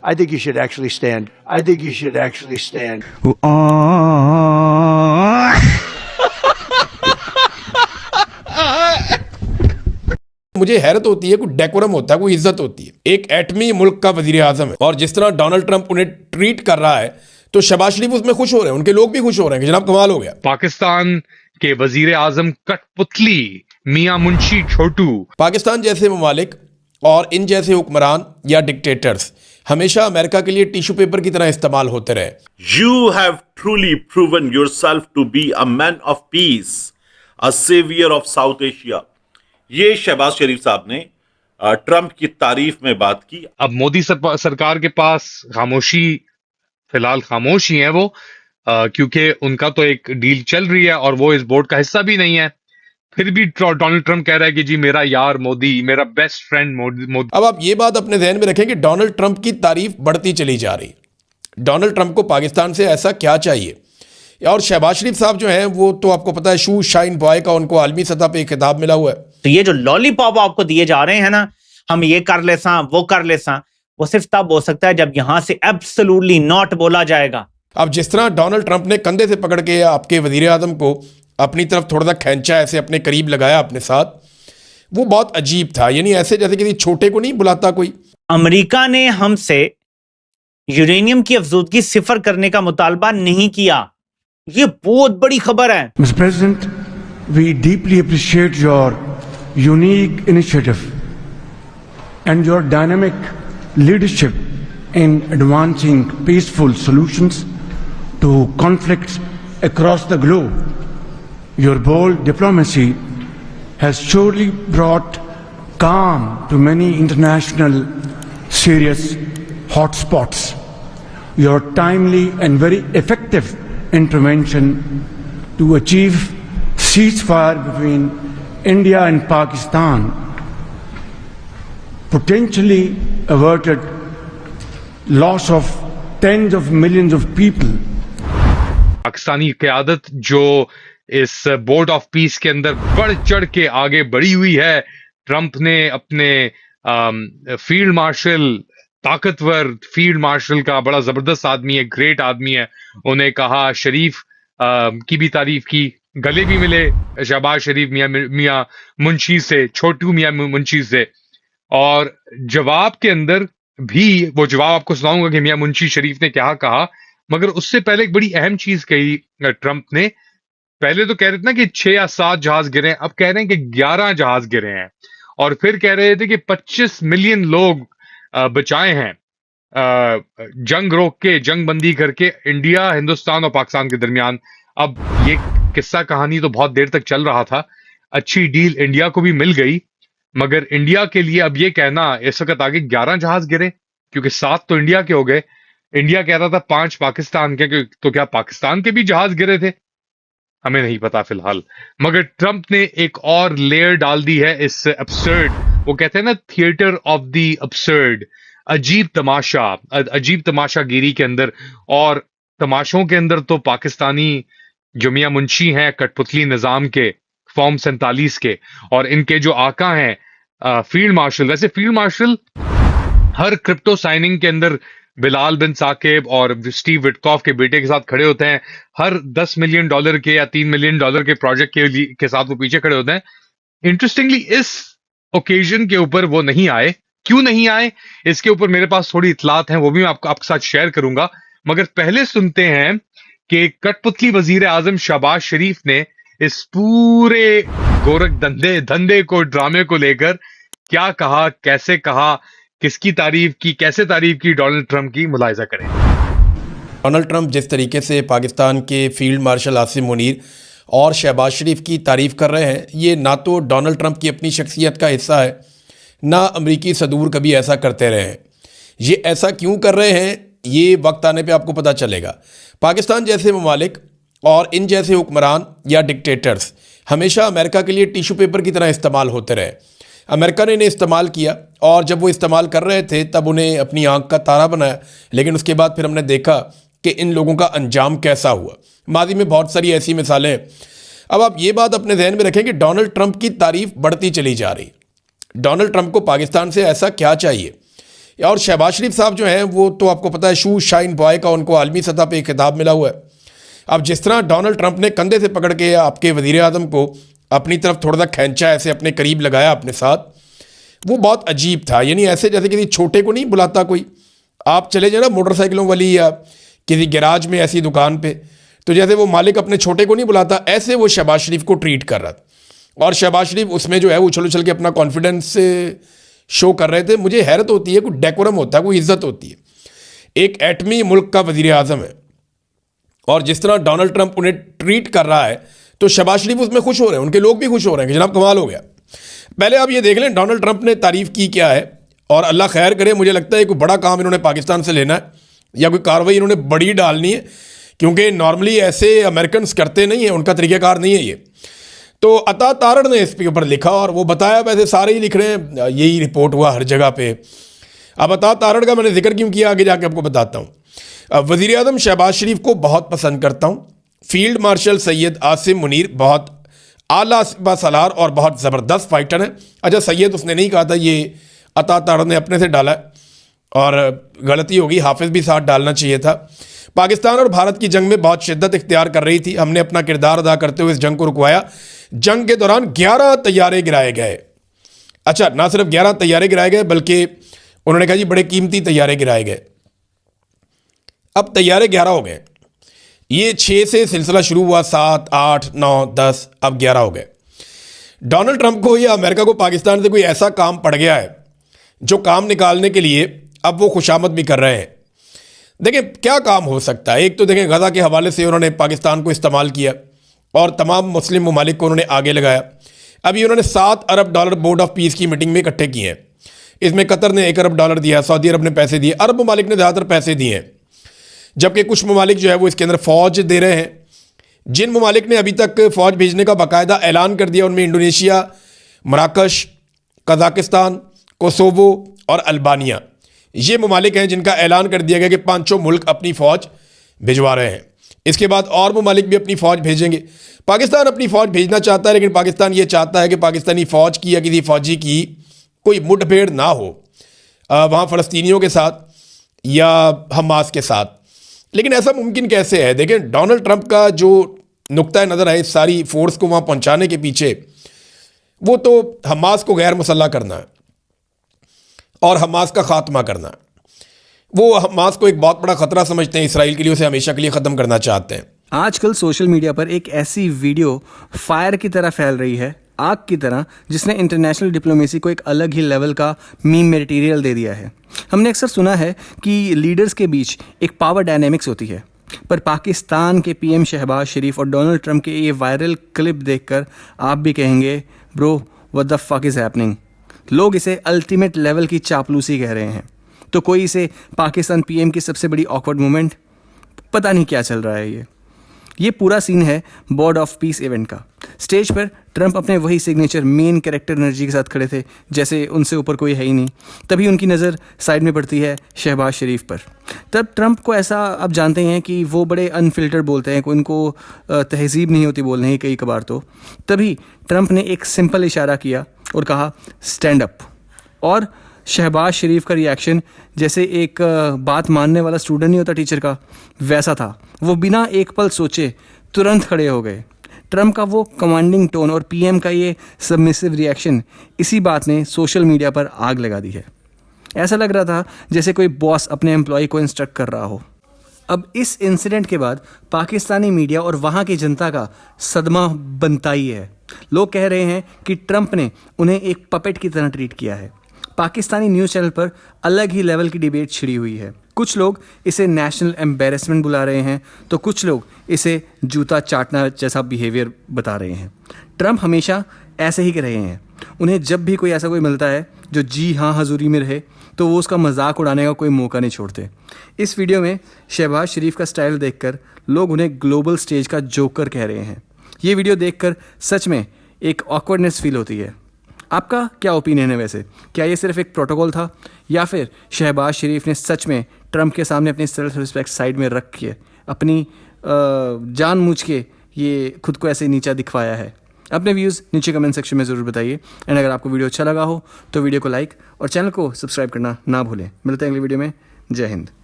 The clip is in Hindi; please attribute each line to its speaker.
Speaker 1: I think you should actually stand. I think you should actually stand.
Speaker 2: मुझे हैरत होती है, कोई डेकोरम होता है, कोई इज्जत होती है। एक एटमी मुल्क का वजीर आजम है और जिस तरह डोनाल्ड ट्रंप उन्हें ट्रीट कर रहा है तो शहबाज शरीफ उसमें खुश हो रहे हैं, उनके लोग भी खुश हो रहे हैं कि जनाब कमाल हो गया।
Speaker 3: पाकिस्तान के वजीर आजम कठपुतली मियां मुंशी छोटू।
Speaker 2: पाकिस्तान जैसे ममालिक और इन जैसे हुक्मरान या डिक्टेटर्स हमेशा अमेरिका के लिए टिश्यू पेपर की तरह इस्तेमाल होते रहे।
Speaker 4: You have truly proven yourself to be a man of peace, a savior of South Asia. ये शहबाज शरीफ साहब ने ट्रंप की तारीफ में बात की।
Speaker 3: अब मोदी सरकार के पास खामोशी, फिलहाल खामोश ही है वो, क्योंकि उनका तो एक डील चल रही है और वो इस बोर्ड का हिस्सा भी नहीं है। फिर भी डोनाल्ड ट्रंप कह रहा है कि जी मेरा यार मोदी, मेरा बेस्ट फ्रेंड मोदी।
Speaker 2: अब आप ये बात अपने ध्यान में रखें कि डोनाल्ड ट्रंप की तारीफ बढ़ती चली जा रही है। डोनाल्ड ट्रंप को पाकिस्तान से ऐसा क्या चाहिए? और शहबाज शरीफ साहब जो हैं वो तो आपको पता है शू शाइन बॉय का उनको आलमी सतह पे खिताब मिला हुआ है।
Speaker 5: तो ये जो लॉलीपॉप आपको दिए जा रहे हैं ना, हम ये कर ले सा, वो कर ले सा, वो सिर्फ तब हो सकता है जब यहां से एब्सोल्युटली नॉट बोला जाएगा।
Speaker 2: अब जिस तरह डोनाल्ड ट्रंप ने कंधे से पकड़ के आपके वजीर आजम को अपनी तरफ थोड़ा सा खींचा, ऐसे अपने करीब लगाया अपने साथ, वो बहुत अजीब था। यानी ऐसे जैसे किसी छोटे को नहीं बुलाता कोई।
Speaker 5: अमेरिका ने हमसे यूरेनियम की अफजूदगी सिफर करने का मुतालबा नहीं किया। ये बहुत बड़ी खबर है।
Speaker 6: Mr. President, we deeply appreciate your unique initiative and your dynamic leadership in advancing peaceful solutions to conflicts across the globe. Your bold diplomacy has surely brought calm to many international serious hotspots. Your timely and very effective intervention to achieve ceasefire between India and Pakistan potentially averted loss of tens of millions of people.
Speaker 3: Pakistani क़यादत जो इस बोर्ड ऑफ पीस के अंदर बढ़ चढ़ के आगे बढ़ी हुई है। ट्रंप ने अपने फील्ड मार्शल, ताकतवर फील्ड मार्शल का, बड़ा जबरदस्त आदमी है, ग्रेट आदमी है, उन्हें कहा, शरीफ की भी तारीफ की, गले भी मिले शहबाज शरीफ मियां मुंशी से, छोटू मियां मुंशी से। और जवाब के अंदर भी वो जवाब आपको सुनाऊंगा कि मियां मुंशी शरीफ ने क्या कहा, मगर उससे पहले एक बड़ी अहम चीज कही ट्रंप ने। पहले तो कह रहे थे ना कि 6 या 7 जहाज गिरे, अब कह रहे हैं कि 11 जहाज गिरे हैं। और फिर कह रहे थे कि 25 मिलियन लोग बचाए हैं जंग रोक के, जंग बंदी करके इंडिया, हिंदुस्तान और पाकिस्तान के दरमियान। अब ये किस्सा कहानी तो बहुत देर तक चल रहा था। अच्छी डील इंडिया को भी मिल गई, मगर इंडिया के लिए अब ये कहना इस वक्त आगे 11 जहाज गिरे, क्योंकि 7 तो इंडिया के हो गए। इंडिया कह रहा था 5 पाकिस्तान के, तो क्या पाकिस्तान के भी जहाज गिरे थे? हमें नहीं पता फिलहाल। मगर ट्रंप ने एक और लेयर डाल दी है इस अब्सर्ड, वो कहते हैं ना थिएटर ऑफ द अब्सर्ड, अजीब तमाशा, अजीब तमाशागिरी के अंदर। और तमाशों के अंदर तो पाकिस्तानी जो मियां मुंशी हैं कठपुतली निजाम के, फॉर्म 47 के, और इनके जो आका हैं फील्ड मार्शल। वैसे फील्ड मार्शल हर क्रिप्टो साइनिंग के अंदर बिलाल बिन साकिब और स्टीव विटकॉफ के बेटे के साथ खड़े होते हैं। हर $10 मिलियन के या $3 मिलियन के प्रोजेक्ट के साथ वो पीछे खड़े होते हैं। इंटरेस्टिंगली इस ओकेजन के ऊपर वो नहीं आए। क्यों नहीं आए, इसके ऊपर मेरे पास थोड़ी इतलात हैं, वो भी मैं आपके साथ शेयर करूंगा। मगर पहले सुनते हैं कि कठपुतली वजीर आजम शहबाज शरीफ ने इस पूरे गोरख धंधे को, ड्रामे को लेकर क्या कहा, कैसे कहा, किसकी तारीफ की, कैसे तारीफ की डोनाल्ड ट्रंप की, मुलाहिजा करें।
Speaker 2: डोनाल्ड ट्रंप जिस तरीके से पाकिस्तान के फील्ड मार्शल आसिम मुनीर और शहबाज शरीफ की तारीफ कर रहे हैं, ये ना तो डोनाल्ड ट्रंप की अपनी शख्सियत का हिस्सा है, ना अमरीकी सदूर कभी ऐसा करते रहे हैं। ये ऐसा क्यों कर रहे हैं, ये वक्त आने पे आपको पता चलेगा। पाकिस्तान जैसे ममालिक और इन जैसे हुक्मरान या डिक्टेटर्स हमेशा अमेरिका के लिए टिश्यू पेपर की तरह इस्तेमाल होते रहे। अमेरिका ने इन्हें इस्तेमाल किया और जब वो इस्तेमाल कर रहे थे तब उन्हें अपनी आंख का तारा बनाया, लेकिन उसके बाद फिर हमने देखा कि इन लोगों का अंजाम कैसा हुआ। माजी में बहुत सारी ऐसी मिसालें हैं। अब आप ये बात अपने ध्यान में रखें कि डोनाल्ड ट्रंप की तारीफ बढ़ती चली जा रही। डोनाल्ड ट्रंप को पाकिस्तान से ऐसा क्या चाहिए? और शहबाज शरीफ साहब जो हैं वो तो आपको पता है शू शाइन बॉय का उनको आलमी सतह पे एक खिताब मिला हुआ है। अब जिस तरह डोनाल्ड ट्रंप ने कंधे से पकड़ के आपके वज़ीर आज़म को अपनी तरफ थोड़ा सा खींचा, ऐसे अपने करीब लगाया अपने साथ, वो बहुत अजीब था। यानी ऐसे जैसे किसी छोटे को नहीं बुलाता कोई, आप चले जाए ना मोटरसाइकिलों वाली या किसी गैराज में ऐसी दुकान पे, तो जैसे वो मालिक अपने छोटे को नहीं बुलाता, ऐसे वो शहबाज शरीफ को ट्रीट कर रहा था। और शहबाज शरीफ उसमें जो है उछल उछल के अपना कॉन्फिडेंस शो कर रहे थे। मुझे हैरत होती है, कोई डेकोरम होता है, कोई इज्जत होती है। एक एटमी मुल्क का वज़ीर आज़म है और जिस तरह डोनाल्ड ट्रंप उन्हें ट्रीट कर रहा है तो शहबाज शरीफ उसमें खुश हो रहे हैं, उनके लोग भी खुश हो रहे हैं कि जनाब कमाल हो गया। पहले आप ये देख लें डोनाल्ड ट्रंप ने तारीफ़ की क्या है, और अल्लाह खैर करे, मुझे लगता है कोई बड़ा काम इन्होंने पाकिस्तान से लेना है या कोई कार्रवाई इन्होंने बड़ी डालनी है, क्योंकि नॉर्मली ऐसे अमेरिकन करते नहीं हैं, उनका तरीक़ाकार नहीं है ये। तो अता तारड़ ने इस पे ऊपर लिखा और वो बताया, वैसे सारे ही लिख रहे हैं, यही रिपोर्ट हुआ हर जगह पे। अब अता तारड़ का मैंने जिक्र क्यों किया आगे जाके आपको बताता हूँ। वज़ीर आज़म शहबाज शरीफ को बहुत पसंद करता हूँ। फील्ड मार्शल सैयद आसिम मुनीर बहुत आला सलार और बहुत ज़बरदस्त फाइटर हैं। अच्छा, सैयद उसने नहीं कहा था, ये अता तारड़ ने अपने से डाला है और गलती होगी, हाफिज़ भी साथ डालना चाहिए था। पाकिस्तान और भारत की जंग में बहुत शिद्दत इख्तियार कर रही थी, हमने अपना किरदार अदा करते हुए इस जंग को रुकवाया। जंग के दौरान 11 तैयारे गिराए गए। अच्छा, ना सिर्फ 11 तैयारे गिराए गए बल्कि उन्होंने कहा जी बड़े कीमती तैयारे गिराए गए। अब तैयारे 11 हो गए, ये 6 से सिलसिला शुरू हुआ, 7, 8, 9, 10, अब 11 हो गए। डोनाल्ड ट्रंप को या अमेरिका को पाकिस्तान से कोई ऐसा काम पड़ गया है जो काम निकालने के लिए अब वो खुशामद भी कर रहे हैं। देखिए क्या काम हो सकता है। एक तो देखें गज़ा के हवाले से उन्होंने पाकिस्तान को इस्तेमाल किया और तमाम मुस्लिम ममालिक को उन्होंने आगे लगाया। अभी उन्होंने $7 अरब बोर्ड ऑफ पीस की मीटिंग में इकट्ठे किए हैं। इसमें कतर ने $1 अरब दिया, सऊदी अरब ने पैसे दिए, अरब ममालिक ने ज़्यादातर पैसे दिए हैं, जबकि कुछ ममालिक जो है वो इसके अंदर फ़ौज दे रहे हैं। जिन ममालिक ने अभी तक फ़ौज भेजने का बाकायदा ऐलान कर दिया उनमें इंडोनेशिया, मराकश, कज़ाकिस्तान, कोसोवो और अल्बानिया, ये ममालिक हैं जिनका ऐलान कर दिया गया कि 5 मुल्क अपनी फ़ौज भिजवा रहे हैं। इसके बाद और ममालिक भी अपनी फ़ौज भेजेंगे। पाकिस्तान अपनी फ़ौज भेजना चाहता है, लेकिन पाकिस्तान ये चाहता है कि पाकिस्तानी फ़ौज की या किसी फ़ौजी की कोई मुठभेड़ ना हो वहाँ फ़लस्तीनियों के साथ या हमास के साथ। लेकिन ऐसा मुमकिन कैसे है? देखें डोनाल्ड ट्रंप का जो नुक्ता नज़र है इस सारी फोर्स को वहाँ पहुँचाने के पीछे, वो तो हमास को गैर मुसल्लह करना है और हमास का ख़ात्मा करना है। वो हमास को एक बहुत बड़ा ख़तरा समझते हैं इसराइल के लिए, उसे हमेशा के लिए ख़त्म करना चाहते हैं।
Speaker 7: आजकल सोशल मीडिया पर एक ऐसी वीडियो फायर की तरह फैल रही है, आग की तरह, जिसने इंटरनेशनल डिप्लोमेसी को एक अलग ही लेवल का मीम मटेरियल दे दिया है। हमने अक्सर सुना है कि लीडर्स के बीच एक पावर डायनेमिक्स होती है, पर पाकिस्तान के पीएम शहबाज शरीफ और डोनाल्ड ट्रंप के ये वायरल क्लिप देखकर आप भी कहेंगे bro what the fuck is happening. लोग इसे अल्टीमेट लेवल की चापलूसी कह रहे हैं, तो कोई इसे पाकिस्तान पीएम की सबसे बड़ी ऑकवर्ड मोमेंट, पता नहीं क्या चल रहा है। ये पूरा सीन है बोर्ड ऑफ पीस इवेंट का। स्टेज पर ट्रंप अपने वही सिग्नेचर मेन कैरेक्टर एनर्जी के साथ खड़े थे, जैसे उनसे ऊपर कोई है ही नहीं। तभी उनकी नज़र साइड में पड़ती है शहबाज शरीफ पर। तब ट्रंप को ऐसा, आप जानते हैं कि वो बड़े अनफिल्टर्ड बोलते हैं, उनको तहजीब नहीं होती बोलने की कई कबार। तो तभी ट्रंप ने एक सिंपल इशारा किया और कहा स्टैंड अप, और शहबाज शरीफ का रिएक्शन जैसे एक बात मानने वाला स्टूडेंट नहीं होता टीचर का, वैसा था। वो बिना एक पल सोचे तुरंत खड़े हो गए। ट्रंप का वो कमांडिंग टोन और पीएम का ये सबमिसिव रिएक्शन, इसी बात ने सोशल मीडिया पर आग लगा दी है। ऐसा लग रहा था जैसे कोई बॉस अपने एम्प्लॉय को इंस्ट्रक्ट कर रहा हो। अब इस इंसिडेंट के बाद पाकिस्तानी मीडिया और वहाँ की जनता का सदमा बनता ही है। लोग कह रहे हैं कि ट्रंप ने उन्हें एक पपेट की तरह ट्रीट किया है। पाकिस्तानी न्यूज़ चैनल पर अलग ही लेवल की डिबेट छिड़ी हुई है। कुछ लोग इसे नेशनल एम्बेरसमेंट बुला रहे हैं, तो कुछ लोग इसे जूता चाटना जैसा बिहेवियर बता रहे हैं। ट्रंप हमेशा ऐसे ही कर रहे हैं। उन्हें जब भी कोई ऐसा कोई मिलता है जो जी हाँ हजूरी में रहे, तो वो उसका मजाक उड़ाने का कोई मौका नहीं छोड़ते। इस वीडियो में शहबाज शरीफ का स्टाइल देखकर लोग उन्हें ग्लोबल स्टेज का जोकर कह रहे हैं। ये वीडियो देखकर सच में एक ऑकवर्डनेस फील होती है। आपका क्या ओपिनियन है वैसे? क्या ये सिर्फ एक प्रोटोकॉल था, या फिर शहबाज शरीफ ने सच में ट्रंप के सामने अपनी सेल्फ रिस्पेक्ट साइड में रख के अपनी जानबूझ के ये खुद को ऐसे नीचा दिखवाया है? अपने व्यूज़ नीचे कमेंट सेक्शन में ज़रूर बताइए। एंड अगर आपको वीडियो अच्छा लगा हो तो वीडियो को लाइक और चैनल को सब्सक्राइब करना ना भूलें। मिलते हैं अगली वीडियो में। जय हिंद।